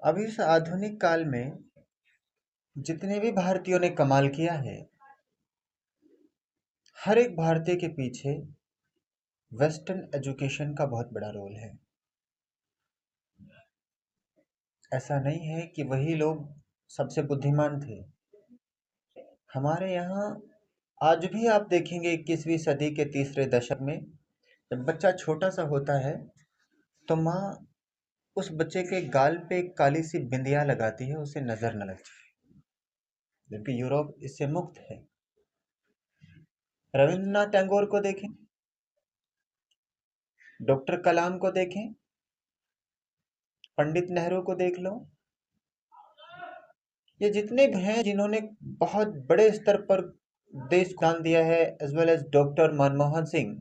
अब इस आधुनिक काल में जितने भी भारतीयों ने कमाल किया है, हर एक भारतीय के पीछे वेस्टर्न एजुकेशन का बहुत बड़ा रोल है। ऐसा नहीं है कि वही लोग सबसे बुद्धिमान थे। हमारे यहाँ आज भी आप देखेंगे 21वीं सदी के तीसरे दशक में जब बच्चा छोटा सा होता है तो माँ उस बच्चे के गाल पे एक काली सी बिंदिया लगाती है, उसे नजर न लग जाए। जबकि यूरोप इससे मुक्त है। रविंद्रनाथ टैगोर को देखें, डॉक्टर कलाम को देखें, पंडित नेहरू को देख लो। ये जितने भी हैं जिन्होंने बहुत बड़े स्तर पर देश को दान दिया है, as well as doctor Manmohan Singh,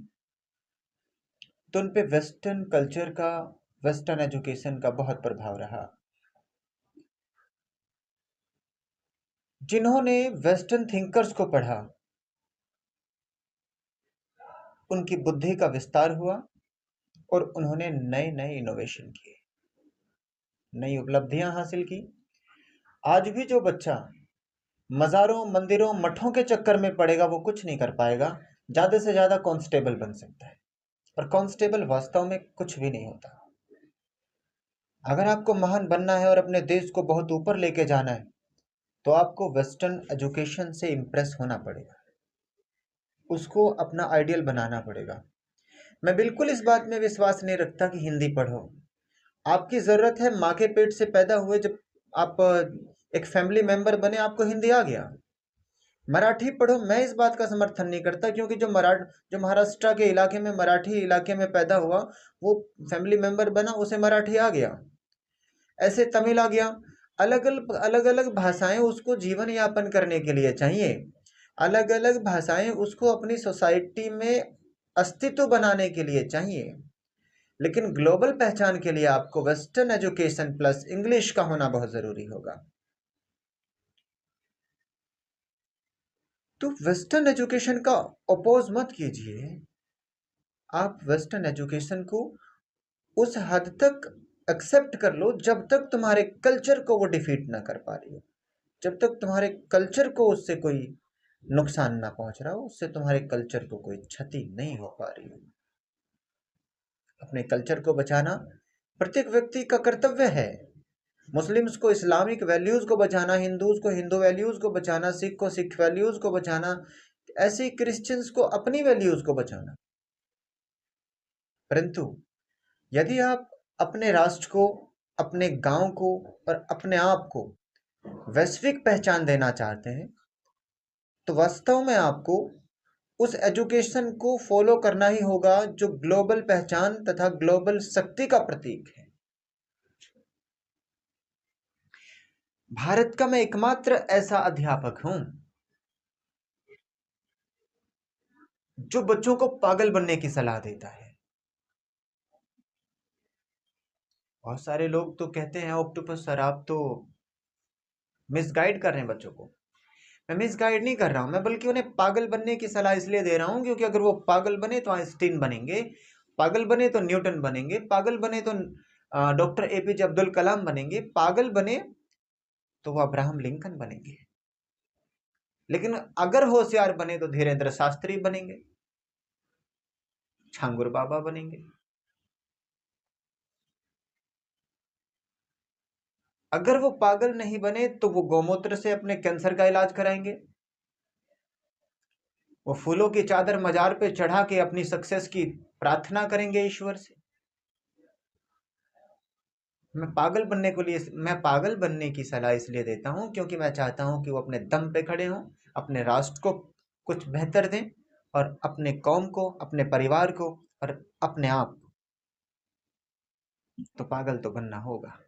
तो उन पे वेस्टर्न कल्चर का, वेस्टर्न एजुकेशन का बहुत प्रभाव रहा। जिन्होंने वेस्टर्न थिंकर्स को पढ़ा, उनकी बुद्धि का विस्तार हुआ और उन्होंने नए नए इनोवेशन किए, नई उपलब्धियां हासिल की। आज भी जो बच्चा मज़ारों, मंदिरों, मठों के चक्कर में पड़ेगा वो कुछ नहीं कर पाएगा। ज़्यादा से ज़्यादा कांस्टेबल बन सकता है, और कांस्टेबल वास्तव में कुछ भी नहीं होता। अगर आपको महान बनना है और अपने देश को बहुत ऊपर लेके जाना है तो आपको वेस्टर्न एजुकेशन से इम्प्रेस होना पड़ेगा, उसको अपना आइडियल बनाना पड़ेगा। मैं बिल्कुल इस बात में विश्वास नहीं रखता कि हिंदी पढ़ो। आपकी ज़रूरत है माँ के पेट से पैदा हुए जब आप एक फैमिली मेंबर बने, आपको हिंदी आ गया। मराठी पढ़ो, मैं इस बात का समर्थन नहीं करता, क्योंकि जो महाराष्ट्र के इलाके में, मराठी इलाके में पैदा हुआ, वो फैमिली मेंबर बना, उसे मराठी आ गया। ऐसे तमिल आ गया। अलग अलग अलग भाषाएं उसको जीवन यापन करने के लिए चाहिए। अलग अलग भाषाएं उसको अपनी सोसाइटी में अस्तित्व बनाने के लिए चाहिए। लेकिन ग्लोबल पहचान के लिए आपको वेस्टर्न एजुकेशन प्लस इंग्लिश का होना बहुत जरूरी होगा। तो वेस्टर्न एजुकेशन का अपोज मत कीजिए। आप वेस्टर्न एजुकेशन को उस हद तक एक्सेप्ट कर लो जब तक तुम्हारे कल्चर को वो डिफीट ना कर पा रही हो, जब तक तुम्हारे कल्चर को उससे कोई नुकसान ना पहुंच रहा हो, उससे तुम्हारे कल्चर को कोई क्षति नहीं हो पा रही हो। अपने कल्चर को बचाना प्रत्येक व्यक्ति का कर्तव्य है। मुस्लिम्स को इस्लामिक वैल्यूज को बचाना, हिंदूज को हिंदू वैल्यूज को बचाना, सिख को सिख वैल्यूज को बचाना, ऐसे ही क्रिश्चियंस को अपनी वैल्यूज को बचाना। परंतु यदि आप अपने राष्ट्र को, अपने गांव को और अपने आप को वैश्विक पहचान देना चाहते हैं तो वास्तव में आपको उस एजुकेशन को फॉलो करना ही होगा जो ग्लोबल पहचान तथा ग्लोबल शक्ति का प्रतीक है। भारत का मैं एकमात्र ऐसा अध्यापक हूं जो बच्चों को पागल बनने की सलाह देता है। बहुत सारे लोग तो कहते हैं ऑक्टोपस सर आप तो मिसगाइड कर रहे हैं बच्चों को। मैं मिसगाइड नहीं कर रहा हूं, मैं बल्कि उन्हें पागल बनने की सलाह इसलिए दे रहा हूं क्योंकि अगर वो पागल बने तो आइंस्टीन बनेंगे, पागल बने तो न्यूटन बनेंगे, पागल बने तो डॉक्टर एपीजे अब्दुल कलाम बनेंगे, पागल बने तो वो अब्राहम लिंकन बनेंगे। लेकिन अगर होशियार बने तो धीरेन्द्र शास्त्री बनेंगे, छांगुर बाबा बनेंगे। अगर वो पागल नहीं बने तो वो गौमूत्र से अपने कैंसर का इलाज कराएंगे। वो फूलों की चादर मजार पे चढ़ा के अपनी सक्सेस की प्रार्थना करेंगे ईश्वर से। मैं पागल बनने की सलाह इसलिए देता हूं क्योंकि मैं चाहता हूं कि वो अपने दम पे खड़े हों, अपने राष्ट्र को कुछ बेहतर दें और अपने कौम को, अपने परिवार को और अपने आप को। तो पागल तो बनना होगा।